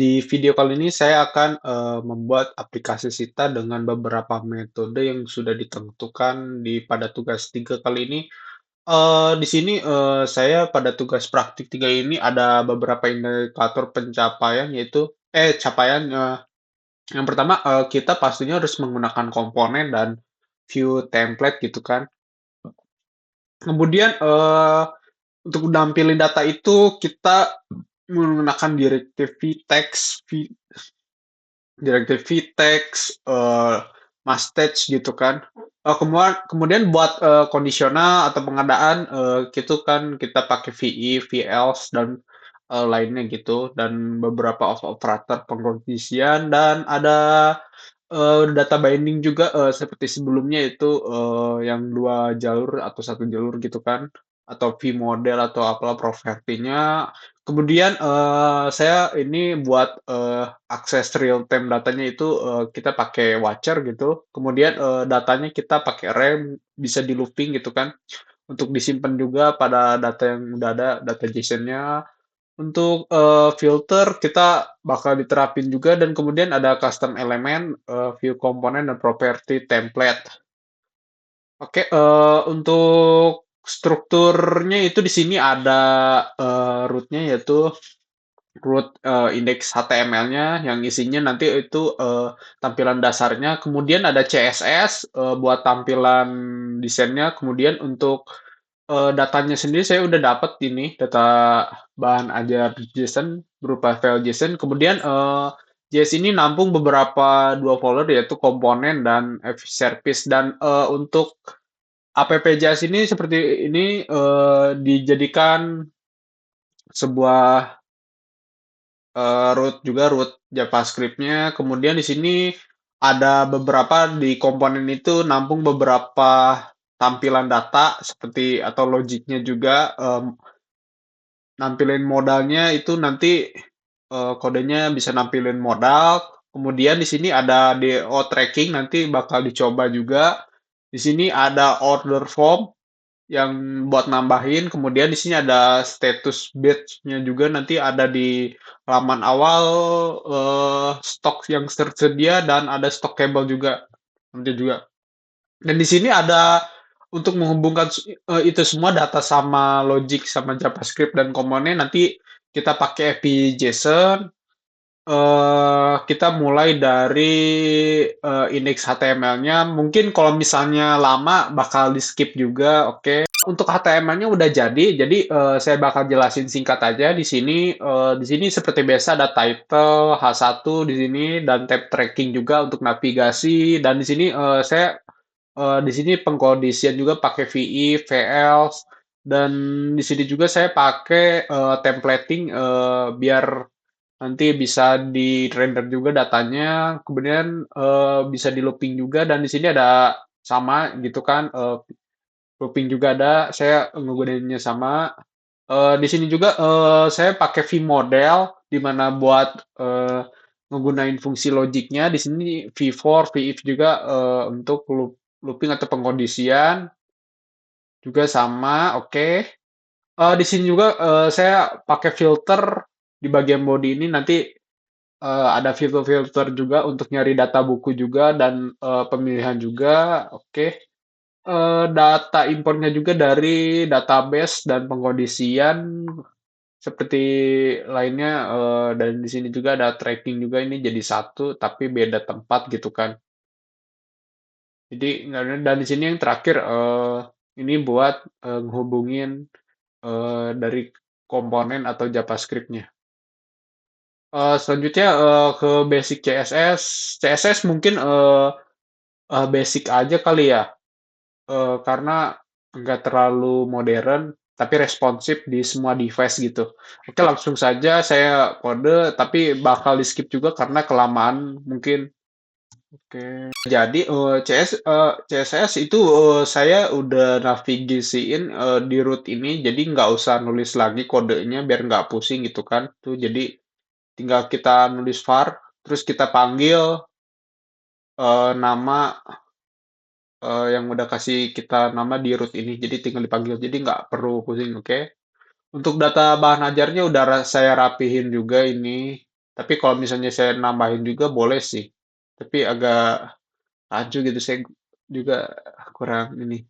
Di video kali ini saya akan membuat aplikasi Sita dengan beberapa metode yang sudah ditentukan pada tugas 3 kali ini. Di sini saya pada tugas praktik 3 ini ada beberapa indikator pencapaian yaitu capaian. Yang pertama, kita pastinya harus menggunakan komponen dan view template gitu kan. Kemudian untuk nampilin data itu kita menggunakan direktif vtext, mustach gitu kan. Kemudian buat kondisional atau pengadaan, gitu kan kita pakai VIF, VELSE, dan lainnya gitu, dan beberapa operator pengkondisian, dan ada data binding juga, seperti sebelumnya itu yang 2 jalur atau 1 jalur gitu kan, atau vModel atau apalah property-nya. Kemudian saya ini buat akses real time datanya itu kita pakai Watcher gitu. Kemudian datanya kita pakai RAM, bisa di looping gitu kan. Untuk disimpan juga pada data yang udah ada, data JSON-nya. Untuk filter kita bakal diterapin juga, dan kemudian ada custom elemen, view komponen, dan property template. Oke, untuk strukturnya itu di sini ada root-nya, yaitu root index HTML-nya yang isinya nanti itu tampilan dasarnya. Kemudian ada CSS buat tampilan desainnya. Kemudian untuk datanya sendiri saya udah dapat ini data bahan ajar JSON berupa file JSON. Kemudian JS ini nampung beberapa 2 folder yaitu komponen dan service, dan untuk app.js ini seperti ini dijadikan sebuah root JavaScript-nya. Kemudian di sini ada beberapa di komponen itu nampung beberapa tampilan data seperti atau logiknya juga, nampilin modalnya itu nanti kodenya bisa nampilin modal. Kemudian di sini ada DO tracking, nanti bakal dicoba juga. Di sini ada order form yang buat nambahin. Kemudian di sini ada status batch-nya juga, nanti ada di halaman awal, stok yang tersedia, dan ada stockable juga nanti juga. Dan di sini ada untuk menghubungkan itu semua data sama logic sama JavaScript dan komponen, nanti kita pakai API JSON. Kita mulai dari index HTML-nya. Mungkin kalau misalnya lama bakal di-skip juga, oke. Untuk HTML-nya udah jadi saya bakal jelasin singkat aja di sini. Di sini seperti biasa ada title, H1 di sini, dan tab tracking juga untuk navigasi. Dan di sini di sini pengkondisian juga pakai VI, VELSE, dan di sini juga saya pakai templating biar nanti bisa di-render juga datanya, kemudian bisa di-looping juga, dan di sini ada sama gitu kan, looping juga ada, saya ngegunainnya sama. Di sini juga saya pakai vModel, di mana buat ngegunain fungsi logiknya. Di sini v-for, v-if juga untuk looping atau pengkondisian juga sama, oke. Di sini juga saya pakai filter di bagian body ini, nanti ada filter-filter juga untuk nyari data buku juga, dan pemilihan juga, oke. Data importnya juga dari database dan pengkondisian seperti lainnya, dan di sini juga ada tracking juga, ini jadi satu tapi beda tempat gitu kan. Jadi dan di sini yang terakhir ini buat ngehubungin dari komponen atau JavaScript-nya. Selanjutnya ke basic CSS. CSS mungkin basic aja kali ya, karena nggak terlalu modern, tapi responsif di semua device gitu. Oke, langsung saja saya kode, tapi bakal di skip juga karena kelamaan mungkin. Oke, jadi CSS itu saya udah navigasiin di root ini, jadi nggak usah nulis lagi kodenya biar nggak pusing gitu kan. Tuh, jadi tinggal kita nulis var, terus kita panggil nama yang udah kasih kita nama di root ini. Jadi tinggal dipanggil, jadi nggak perlu pusing, oke? Untuk data bahan ajarnya udah saya rapihin juga ini. Tapi kalau misalnya saya nambahin juga boleh sih. Tapi agak rancu gitu, saya juga kurang ini.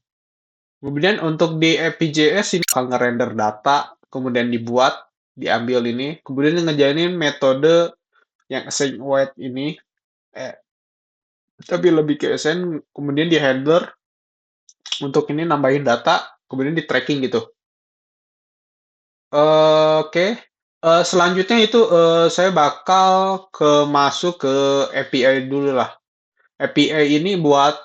Kemudian untuk di FPJS ini bakal ngerender data, kemudian dibuat, diambil ini, kemudian ngejalinin metode yang async await ini, eh, tapi lebih ke async, kemudian di handler untuk ini nambahin data, kemudian di tracking gitu. Oke. Selanjutnya itu saya bakal masuk ke API dulu lah. API ini buat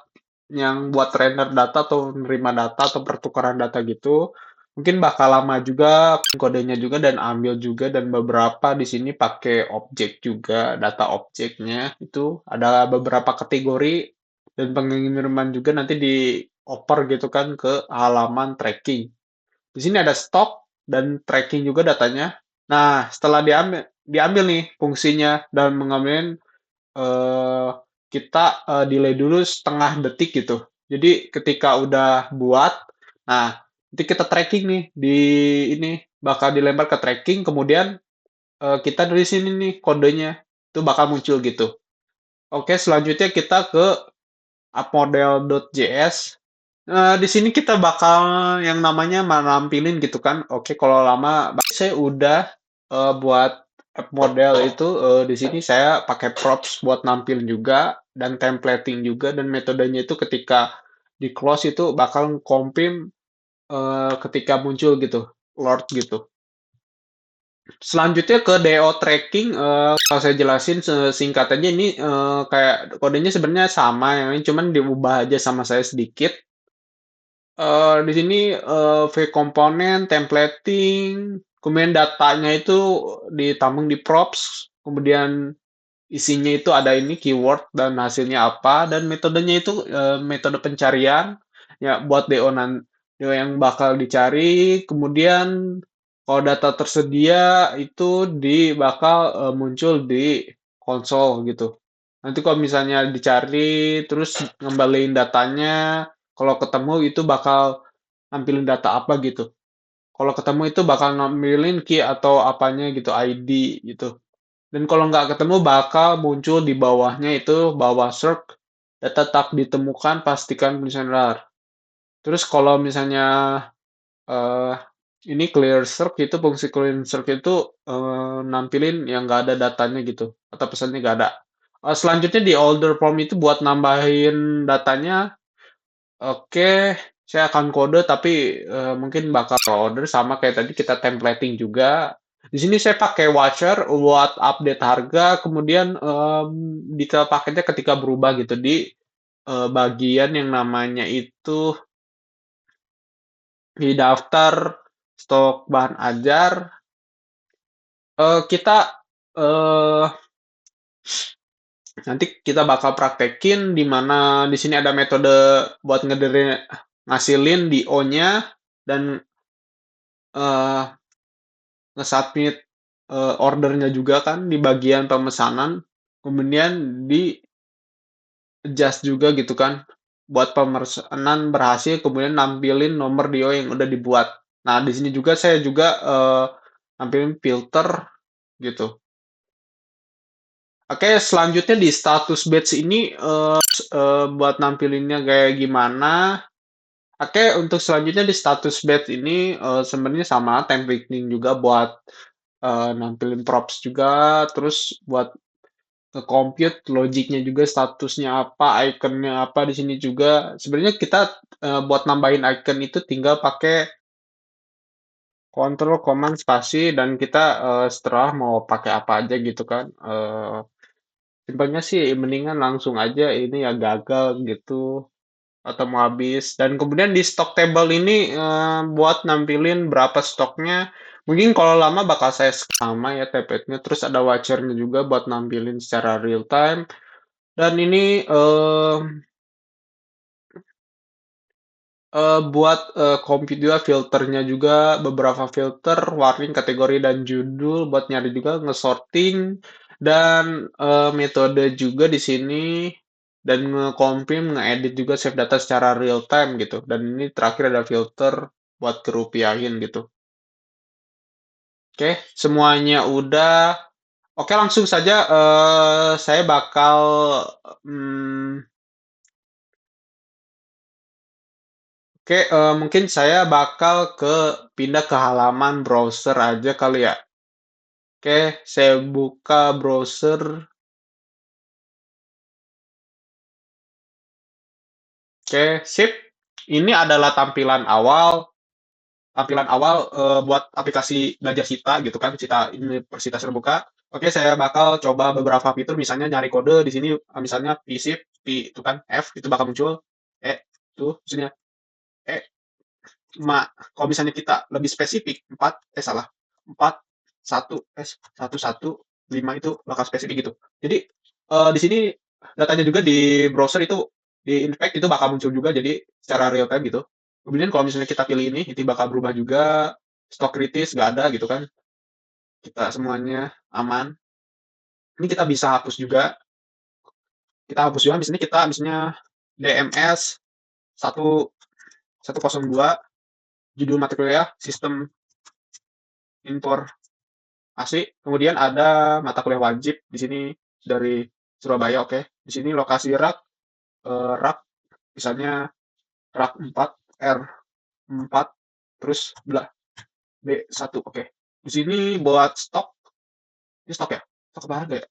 render data atau menerima data atau pertukaran data gitu. Mungkin bakal lama juga kodenya juga dan ambil juga dan beberapa di sini pakai objek juga, data objeknya itu ada beberapa kategori dan pengiriman juga nanti dioper gitu kan ke halaman tracking. Di sini ada stok dan tracking juga datanya. Nah, setelah diambil nih fungsinya dan mengambil eh, kita delay dulu setengah detik gitu. Jadi ketika udah buat, nah nanti kita tracking nih di ini bakal dilempar ke tracking, kemudian kita dari sini nih kodenya itu bakal muncul gitu. Oke, selanjutnya kita ke appmodel.js. Di sini kita bakal yang namanya nampilin gitu kan. Oke, kalau lama saya udah buat app model itu di sini saya pakai props buat nampilin juga dan templating juga dan metodenya itu ketika di close itu bakal compim ketika muncul gitu, load gitu. Selanjutnya ke DO tracking, kalau saya jelasin singkatannya ini kayak kodenya sebenarnya sama, yang ini cuman diubah aja sama saya sedikit. Di sini, V komponen, templating, kemudian datanya itu ditampung di props, kemudian isinya itu ada ini keyword dan hasilnya apa, dan metodenya itu metode pencarian, ya buat DO yang bakal dicari, kemudian kalau data tersedia itu bakal muncul di konsol gitu. Nanti kalau misalnya dicari terus ngembaliin datanya, kalau ketemu itu bakal nampilin data apa gitu. Kalau ketemu itu bakal nampilin key atau apanya gitu, ID gitu. Dan kalau nggak ketemu bakal muncul di bawahnya itu bawah search data tak ditemukan pastikan penyelesaian error. Terus kalau misalnya eh, ini clear search itu fungsi clear search itu nampilin yang nggak ada datanya gitu atau pesannya nggak ada. Selanjutnya di order form itu buat nambahin datanya. Oke, saya akan kode tapi mungkin bakal order sama kayak tadi kita templating juga. Di sini saya pakai watcher buat update harga, kemudian detail paketnya ketika berubah gitu di bagian yang namanya itu di daftar stok bahan ajar. Kita eh, nanti kita bakal praktekin di mana di sini ada metode buat ngasilin di O-nya dan eh, nge-submit ordernya juga kan di bagian pemesanan, kemudian di adjust juga gitu kan buat pemesanan berhasil, kemudian nampilin nomor DO yang udah dibuat. Nah, di sini juga saya juga nampilin filter gitu. Oke, selanjutnya di status batch ini buat nampilinnya kayak gimana? Oke, untuk selanjutnya di status batch ini sebenarnya sama templating juga buat nampilin props juga, terus buat nge-compute logiknya juga statusnya apa, ikonnya apa di sini juga. Sebenarnya kita buat nambahin icon itu tinggal pakai Control Command spasi dan kita setelah mau pakai apa aja gitu kan. Simpelnya sih mendingan langsung aja ini ya gagal gitu atau mau habis. Dan kemudian di stock table ini buat nampilin berapa stoknya. Mungkin kalau lama bakal saya sama ya template-nya. Terus ada watcher-nya juga buat nampilin secara real time. Dan ini buat compute juga filternya juga beberapa filter, warning, kategori, dan judul buat nyari juga nge-sorting dan metode juga di sini dan nge-compile, nge-edit juga save data secara real time gitu. Dan ini terakhir ada filter buat kerupiahin gitu. Oke, semuanya udah. Oke, langsung saja saya bakal hmm, oke, mungkin saya bakal pindah ke halaman browser aja kali ya. Oke, saya buka browser. Oke, sip. Ini adalah tampilan awal buat aplikasi belajar Cita gitu kan, Cita Universitas Terbuka. Oke, saya bakal coba beberapa fitur, misalnya nyari kode di sini, misalnya P-Shift, P itu kan F itu bakal muncul, tuh misalnya E kalau misalnya kita lebih spesifik 4 salah 4 1 1 1 5 itu bakal spesifik gitu. Jadi di sini datanya juga di browser itu di Impact itu bakal muncul juga jadi secara real time gitu. Kemudian kalau misalnya kita pilih ini bakal berubah juga, stok kritis nggak ada gitu kan. Kita semuanya aman. Ini kita bisa hapus juga. Kita hapus juga misalnya kita DMS 102 judul mata kuliah sistem informasi. Kemudian ada mata kuliah wajib di sini dari Surabaya, oke. Di sini lokasi rak misalnya rak 4 R4 terus B1, oke. Di sini buat stok, ini stok ya? Stok apa harga ya?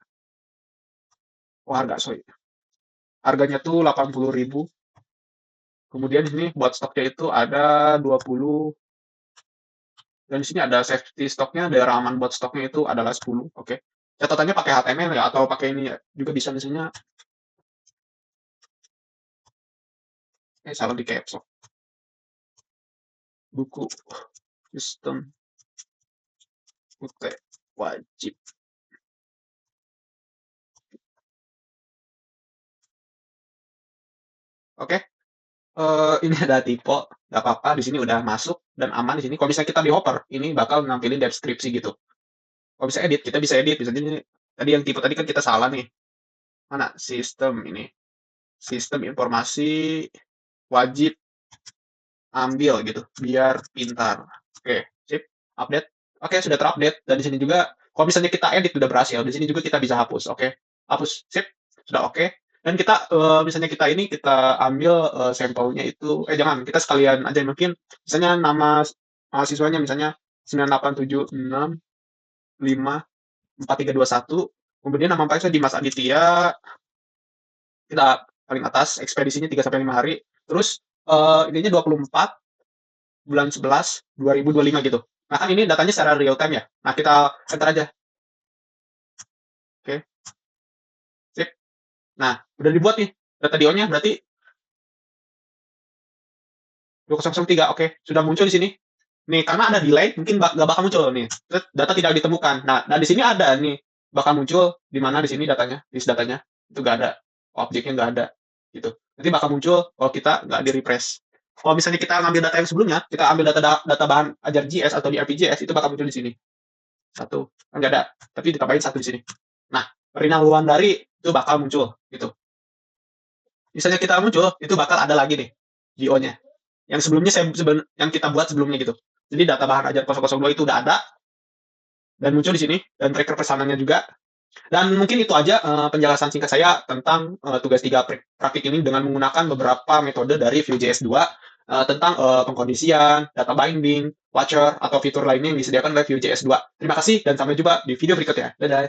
Oh, harga, sorry. Harganya tuh 80.000. Kemudian di sini buat stoknya itu ada 20, dan di sini ada safety stoknya, daerah aman buat stoknya itu adalah 10, oke. Catatannya pakai HTML ya atau pakai ini ya? Juga bisa misalnya salah di caps lock. Buku sistem UT wajib. Oke, ini ada typo, nggak apa-apa. Di sini udah masuk dan aman di sini. Kalau misalnya kita di Hopper, ini bakal nampilin deskripsi gitu. Kalau bisa edit, kita bisa edit. Misalnya ini, tadi yang typo tadi kan kita salah nih. Mana sistem ini? Sistem informasi wajib ambil gitu, biar pintar. Oke, sip. Update. Oke, sudah terupdate. Dan di sini juga, kalau misalnya kita edit udah berhasil, di sini juga kita bisa hapus. Oke, hapus. Sip. Sudah oke. Dan kita, misalnya kita ambil sampelnya itu, jangan, kita sekalian aja mungkin, misalnya nama mahasiswanya misalnya 987654321, kemudian nama mahasiswa Dimas Aditya, kita paling atas, ekspedisinya 3 sampai 5 hari, terus ininya 24/11/2025 gitu. Nah kan ini datanya secara real time ya. Nah kita enter aja. Oke, sip. Nah udah dibuat nih data DO-nya berarti 2003. Oke, sudah muncul di sini. Nih karena ada delay mungkin nggak bakal muncul nih. Data tidak ditemukan. Nah di sini ada nih bakal muncul di mana di sini datanya, list datanya itu nggak ada, objeknya nggak ada gitu. Nanti bakal muncul kalau kita nggak di refresh. Kalau misalnya kita ngambil data yang sebelumnya, kita ambil data bahan ajar GS atau di RPGS itu bakal muncul di sini. Satu, kan nggak ada, tapi ditambahin satu di sini. Nah, Rina Wulandari itu bakal muncul gitu. Misalnya kita muncul, itu bakal ada lagi nih GO-nya. Yang sebelumnya yang kita buat sebelumnya gitu. Jadi data bahan ajar 002 itu udah ada dan muncul di sini dan tracker pesanannya juga. Dan mungkin itu aja penjelasan singkat saya tentang tugas 3 praktik ini dengan menggunakan beberapa metode dari Vue.js 2 tentang pengkondisian, data binding, watcher, atau fitur lainnya yang disediakan oleh Vue.js 2. Terima kasih dan sampai jumpa di video berikutnya. Dadah.